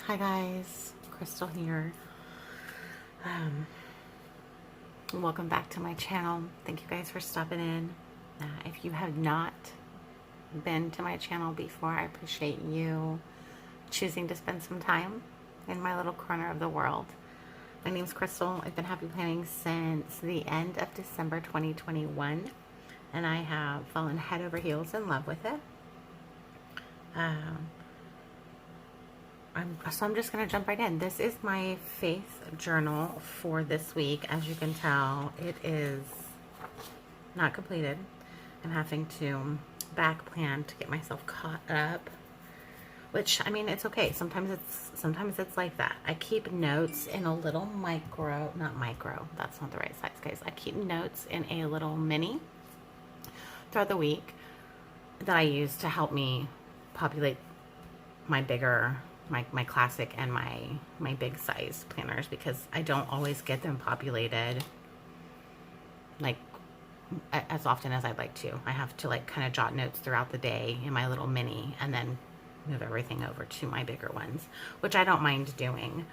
Hi guys, Crystal here. Welcome back to my channel. Thank you guys for stopping in. If you have not been to my channel before, I appreciate you choosing to spend some time in my little corner of the world. My name's Crystal. I've been happy planning since the end of December 2021, and I have fallen head over heels in love with it. So I'm just going to jump right in. This is my faith journal for this week. As you can tell, it is not completed. I'm having to back plan to get myself caught up, which, I mean, it's okay. Sometimes it's like that. I keep notes in a little not micro, that's not the right size, guys. I keep notes in a little mini throughout the week that I use to help me populate my bigger my classic and my big size planners, because I don't always get them populated like as often as I'd like to. I have to like kind of jot notes throughout the day in my little mini and then move everything over to my bigger ones, which I don't mind doing.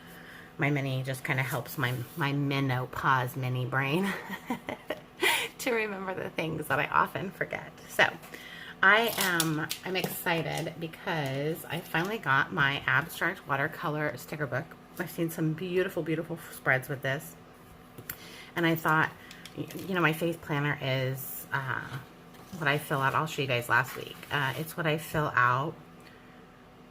My mini just kind of helps my menopause mini brain to remember the things that I often forget. So I'm excited because I finally got my abstract watercolor sticker book. I've seen some beautiful, beautiful spreads with this. And I thought, you know, my faith planner is what I fill out. I'll show you guys last week. It's what I fill out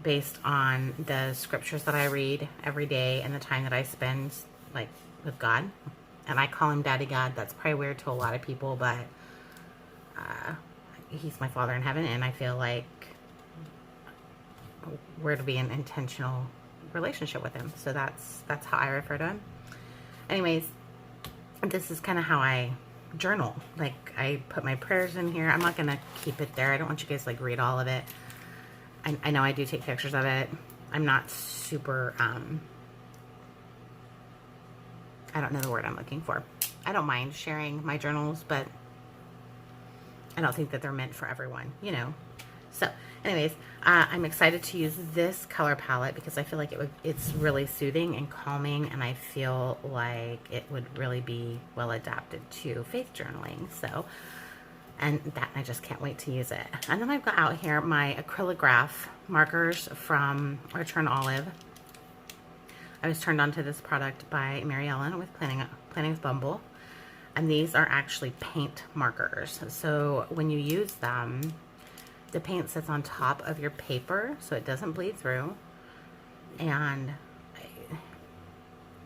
based on the scriptures that I read every day and the time that I spend like with God. And I call him Daddy God. That's probably weird to a lot of people, but he's my Father in heaven, and I feel like we're to be an intentional relationship with him. So that's how I refer to him. Anyways, this is kind of how I journal. Like, I put my prayers in here. I'm not gonna keep it there. I don't want you guys to like read all of it. I know I do take pictures of it. I'm not super I don't know the word I'm looking for. I don't mind sharing my journals, but I don't think that they're meant for everyone, you know. So anyways, I'm excited to use this color palette because I feel like it's really soothing and calming, and I feel like it would really be well adapted to faith journaling. So, and I just can't wait to use it. And then I've got out here my acrylograph markers from Archer and Olive. I was turned on to this product by Mary Ellen with Planning with Bumble. And these are actually paint markers. So when you use them, the paint sits on top of your paper so it doesn't bleed through. And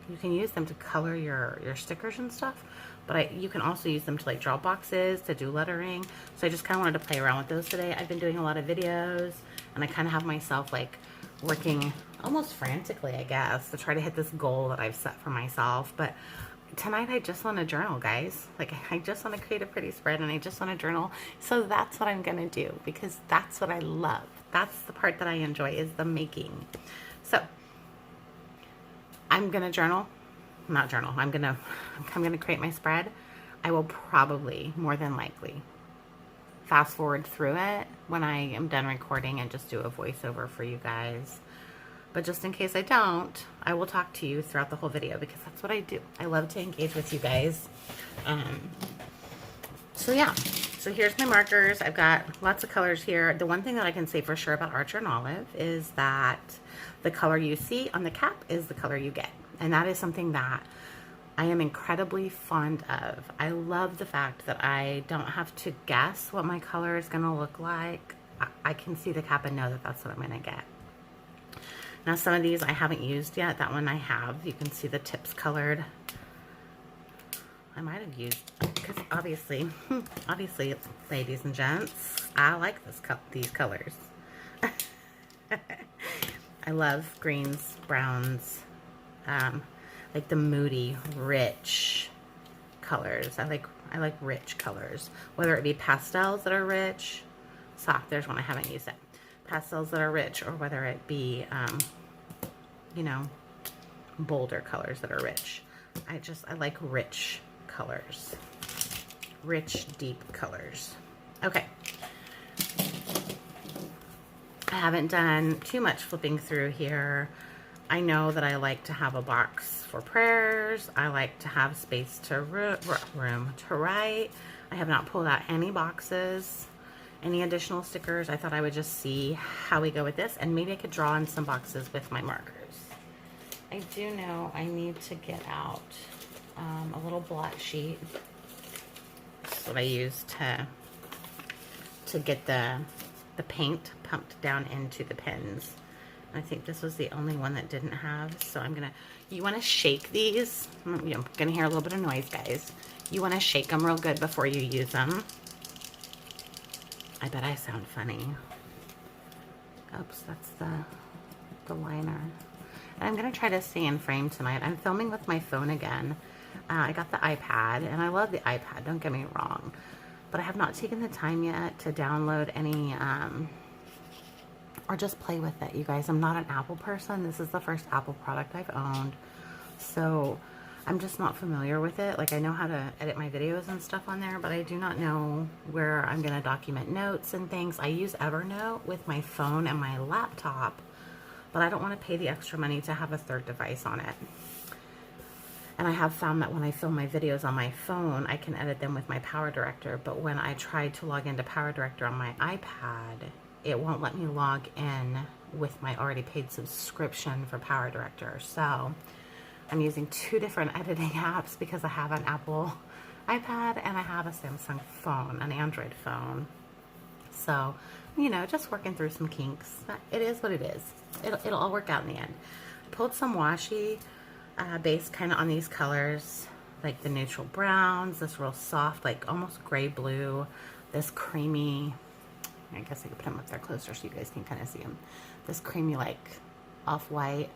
you can use them to color your stickers and stuff. But you can also use them to like draw boxes, to do lettering. So I just kind of wanted to play around with those today. I've been doing a lot of videos, and I kind of have myself like working almost frantically, I guess, to try to hit this goal that I've set for myself. But tonight I just want to journal, guys. Like, I just want to create a pretty spread, and I just want to journal. So that's what I'm gonna do, because that's what I love. That's the part that I enjoy, is the making. So I'm gonna journal. Not journal. I'm gonna create my spread. I will probably, more than likely, fast forward through it when I am done recording and just do a voiceover for you guys. But just in case I don't, I will talk to you throughout the whole video, because that's what I do. I love to engage with you guys. So yeah, so here's my markers. I've got lots of colors here. The one thing that I can say for sure about Archer and Olive is that the color you see on the cap is the color you get. And that is something that I am incredibly fond of. I love the fact that I don't have to guess what my color is gonna look like. I can see the cap and know that that's what I'm gonna get. Now, some of these I haven't used yet. That one I have. You can see the tips colored. I might have used, because obviously, ladies and gents, I like these colors. I love greens, browns, like the moody, rich colors. I like rich colors, whether it be pastels that are rich. There's one I haven't used yet. Pastels that are rich, or whether it be, you know, bolder colors that are rich. I like rich colors. Rich, deep colors. Okay. I haven't done too much flipping through here. I know that I like to have a box for prayers. I like to have space to room to write. I have not pulled out any boxes, any additional stickers. I thought I would just see how we go with this, and maybe I could draw in some boxes with my markers. I do know I need to get out a little blot sheet. That's what I use to get the paint pumped down into the pens. I think this was the only one that didn't have, so I'm gonna, you wanna shake these. You're gonna hear a little bit of noise, guys. You wanna shake them real good before you use them. I bet I sound funny. Oops, that's the liner. And I'm gonna try to stay in frame tonight. I'm filming with my phone again. I got the iPad, and I love the iPad, don't get me wrong. But I have not taken the time yet to download any, or just play with it, you guys. I'm not an Apple person. This is the first Apple product I've owned. So I'm just not familiar with it. Like, I know how to edit my videos and stuff on there, but I do not know where I'm gonna document notes and things. I use Evernote with my phone and my laptop, but I don't wanna pay the extra money to have a third device on it. And I have found that when I film my videos on my phone, I can edit them with my Power Director, but when I try to log into Power Director on my iPad, it won't let me log in with my already paid subscription for Power Director. So I'm using two different editing apps because I have an Apple iPad and I have a Samsung phone, an Android phone. So, you know, just working through some kinks. It is what it is. It'll all work out in the end. I pulled some washi base kind of on these colors, like the neutral browns, this real soft, like almost gray blue, this creamy, I guess I could put them up there closer so you guys can kind of see them. This creamy, like, off-white.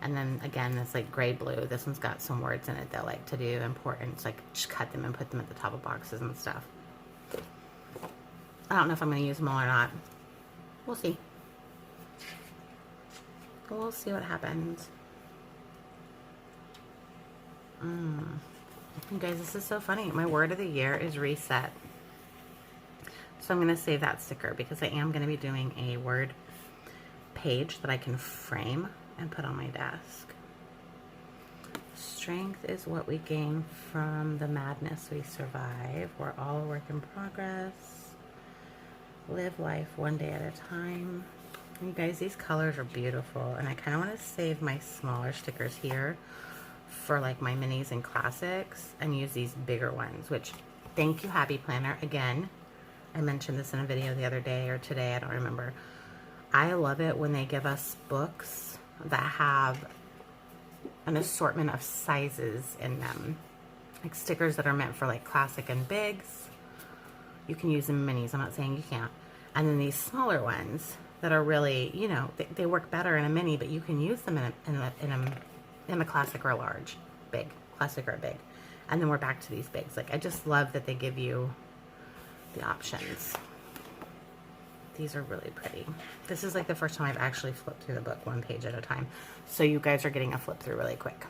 And then, again, this, like, gray blue. This one's got some words in it that I like to do important. So, like, just cut them and put them at the top of boxes and stuff. I don't know if I'm going to use them all or not. We'll see. We'll see what happens. You guys, this is so funny. My word of the year is reset. So I'm going to save that sticker because I am going to be doing a word page that I can frame and put on my desk. Strength is what we gain from the madness we survive. We're all a work in progress. Live life one day at a time. You guys, these colors are beautiful, and I kind of want to save my smaller stickers here for like my minis and classics and use these bigger ones, which, thank you, Happy Planner. Again, I mentioned this in a video the other day or today, I don't remember. I love it when they give us books that have an assortment of sizes in them. Like stickers that are meant for like classic and bigs. You can use them in minis, I'm not saying you can't. And then these smaller ones that are really, you know, they work better in a mini, but you can use them in a classic or a large, big, classic or a big. And then we're back to these bigs. Like, I just love that they give you the options. These are really pretty. This is like the first time I've actually flipped through the book one page at a time. So you guys are getting a flip through really quick.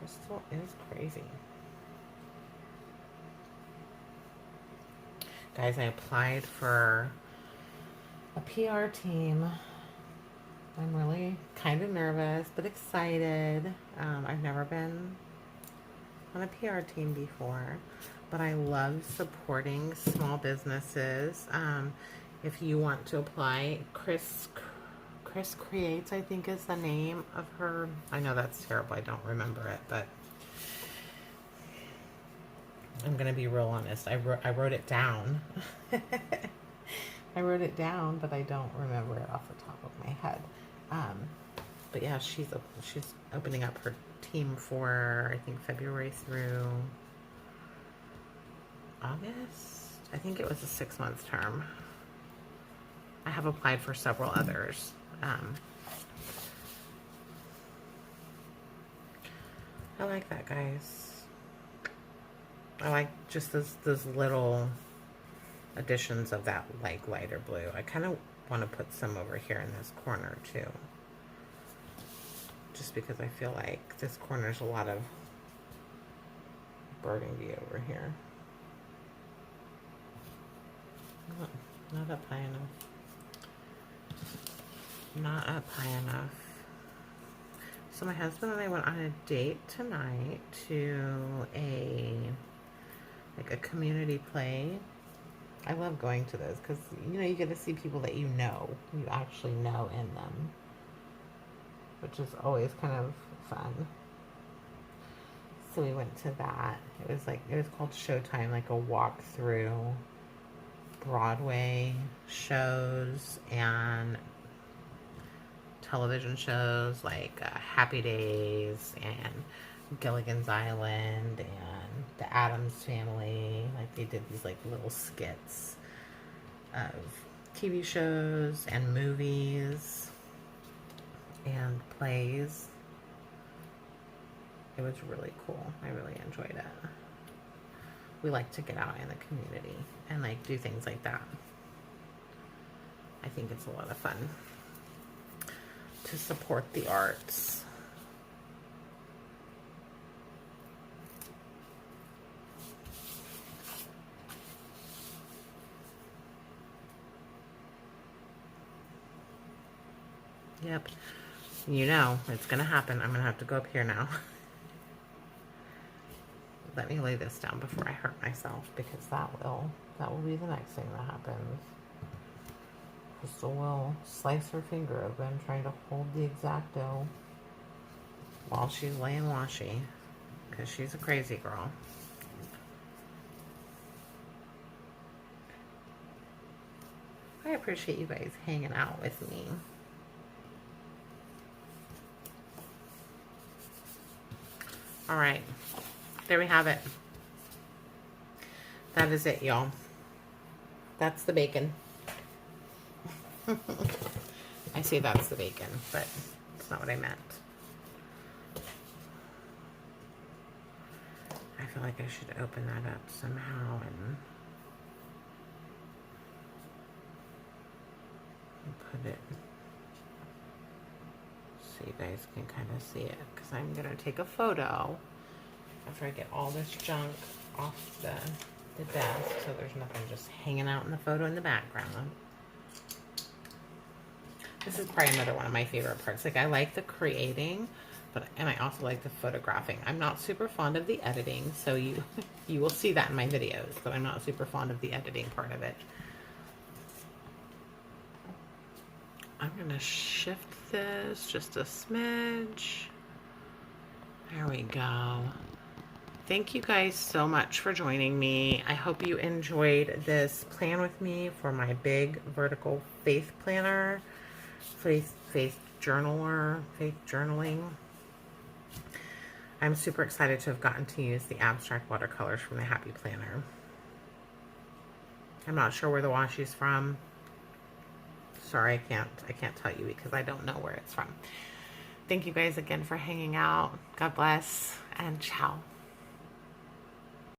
Crystal is crazy. Guys, I applied for a PR team. I'm really kind of nervous, but excited. I've never been on a PR team before, but I love supporting small businesses. If you want to apply, Chris Creates, I think is the name of her. I know that's terrible. I don't remember it, but I'm going to be real honest. I wrote it down. I wrote it down, but I don't remember it off the top of my head. But yeah, she's opening up her team for, I think, February through August. I think it was a 6-month term. I have applied for several others. I like that, guys. I like just those little additions of that like lighter blue. I kind of want to put some over here in this corner too, just because I feel like this corner's a lot of burgundy over here. Not up high enough. Not up high enough. So my husband and I went on a date tonight to a community play. I love going to those because, you know, you get to see people that you actually know in them, which is always kind of fun. So we went to that. It was called Showtime, like a walk through Broadway shows and television shows like Happy Days and Gilligan's Island and The Addams Family. Like they did these like little skits of TV shows and movies and plays. It was really cool. I really enjoyed it. We like to get out in the community and like do things like that. I think it's a lot of fun to support the arts. Yep. You know, it's going to happen. I'm going to have to go up here now. Let me lay this down before I hurt myself, because that will be the next thing that happens. Crystal will slice her finger open trying to hold the X-Acto while she's laying washi, because she's a crazy girl. I appreciate you guys hanging out with me. All right, there we have it. That is it, y'all. That's the bacon. I say that's the bacon, but it's not what I meant. I feel like I should open that up somehow and put it so you guys can kind of see it, because I'm going to take a photo after I get all this junk off the desk so there's nothing just hanging out in the photo in the background. This is probably another one of my favorite parts. Like, I like the creating, and I also like the photographing. I'm not super fond of the editing, so you will see that in my videos, but I'm not super fond of the editing part of it. I'm gonna shift this just a smidge. There we go. Thank you guys so much for joining me. I hope you enjoyed this plan with me for my big vertical faith planner, faith journaling. I'm super excited to have gotten to use the abstract watercolors from the Happy Planner. I'm not sure where the washi's from. Sorry, I can't tell you because I don't know where it's from. Thank you guys again for hanging out. God bless and ciao.